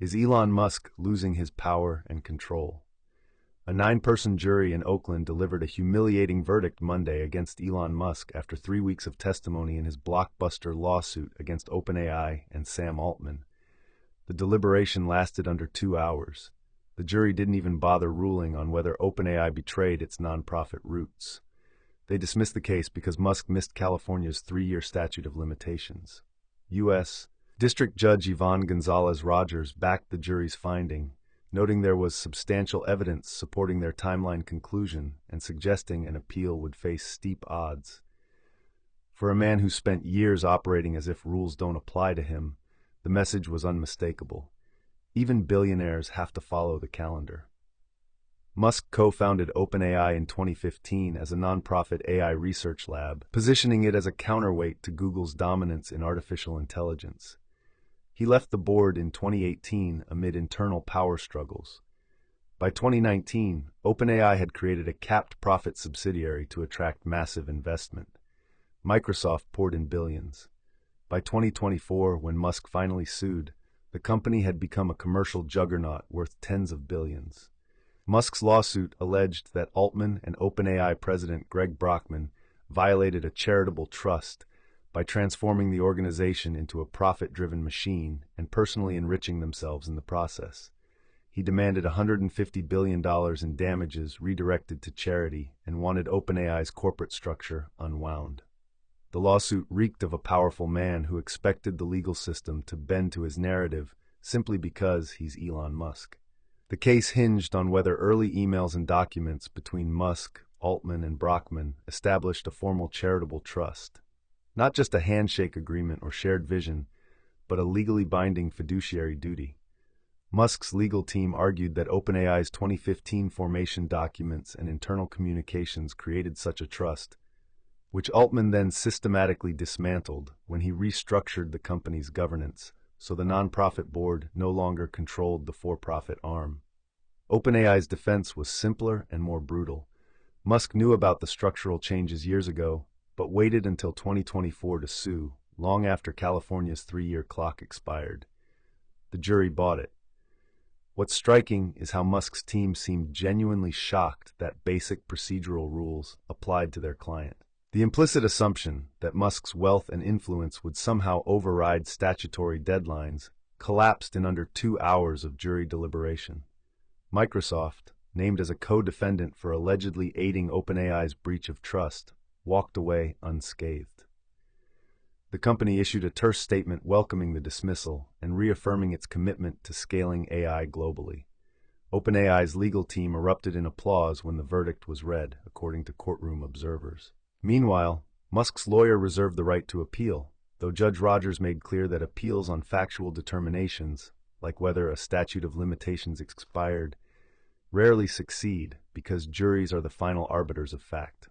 Is Elon Musk losing his power and control? A nine-person jury in Oakland delivered a humiliating verdict Monday against Elon Musk after 3 weeks of testimony in his blockbuster lawsuit against OpenAI and Sam Altman. The deliberation lasted under 2 hours. The jury didn't even bother ruling on whether OpenAI betrayed its nonprofit roots. They dismissed the case because Musk missed California's 3-year statute of limitations. U.S. District Judge Yvonne Gonzalez-Rogers backed the jury's finding, noting there was substantial evidence supporting their timeline conclusion and suggesting an appeal would face steep odds. For a man who spent years operating as if rules don't apply to him, the message was unmistakable. Even billionaires have to follow the calendar. Musk co-founded OpenAI in 2015 as a nonprofit AI research lab, positioning it as a counterweight to Google's dominance in artificial intelligence. He left the board in 2018 amid internal power struggles. By 2019, OpenAI had created a capped profit subsidiary to attract massive investment. Microsoft poured in billions. By 2024, when Musk finally sued, the company had become a commercial juggernaut worth tens of billions. Musk's lawsuit alleged that Altman and OpenAI president Greg Brockman violated a charitable trust by transforming the organization into a profit-driven machine and personally enriching themselves in the process. He demanded $150 billion in damages redirected to charity and wanted OpenAI's corporate structure unwound. The lawsuit reeked of a powerful man who expected the legal system to bend to his narrative simply because he's Elon Musk. The case hinged on whether early emails and documents between Musk, Altman, and Brockman established a formal charitable trust. Not just a handshake agreement or shared vision, but a legally binding fiduciary duty. Musk's legal team argued that OpenAI's 2015 formation documents and internal communications created such a trust, which Altman then systematically dismantled when he restructured the company's governance, so the nonprofit board no longer controlled the for-profit arm. OpenAI's defense was simpler and more brutal. Musk knew about the structural changes years ago, but waited until 2024 to sue, long after California's 3-year clock expired. The jury bought it. What's striking is how Musk's team seemed genuinely shocked that basic procedural rules applied to their client. The implicit assumption that Musk's wealth and influence would somehow override statutory deadlines collapsed in under 2 hours of jury deliberation. Microsoft, named as a co-defendant for allegedly aiding OpenAI's breach of trust, walked away unscathed. The company issued a terse statement welcoming the dismissal and reaffirming its commitment to scaling AI globally. OpenAI's legal team erupted in applause when the verdict was read, according to courtroom observers. Meanwhile, Musk's lawyer reserved the right to appeal, though Judge Rogers made clear that appeals on factual determinations, like whether a statute of limitations expired, rarely succeed because juries are the final arbiters of fact.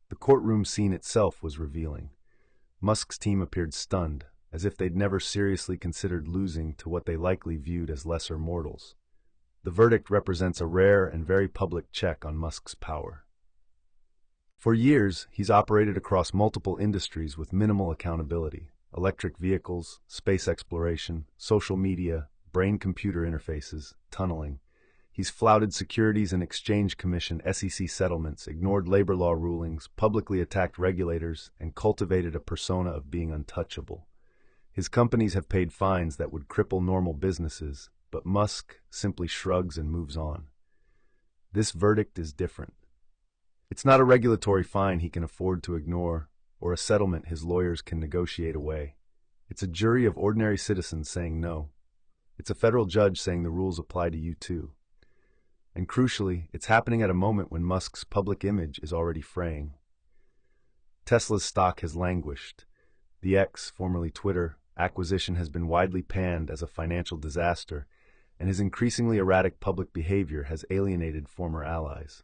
The courtroom scene itself was revealing. Musk's team appeared stunned, as if they'd never seriously considered losing to what they likely viewed as lesser mortals. The verdict represents a rare and very public check on Musk's power. For years, he's operated across multiple industries with minimal accountability: electric vehicles, space exploration, social media, brain-computer interfaces, tunneling. He's flouted Securities and Exchange Commission (SEC) settlements, ignored labor law rulings, publicly attacked regulators, and cultivated a persona of being untouchable. His companies have paid fines that would cripple normal businesses, but Musk simply shrugs and moves on. This verdict is different. It's not a regulatory fine he can afford to ignore, or a settlement his lawyers can negotiate away. It's a jury of ordinary citizens saying no. It's a federal judge saying the rules apply to you too. And crucially, it's happening at a moment when Musk's public image is already fraying. Tesla's stock has languished. The X, formerly Twitter, acquisition has been widely panned as a financial disaster, and his increasingly erratic public behavior has alienated former allies.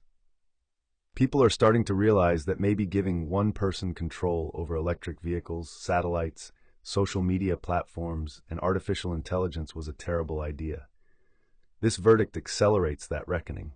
People are starting to realize that maybe giving one person control over electric vehicles, satellites, social media platforms, and artificial intelligence was a terrible idea. This verdict accelerates that reckoning.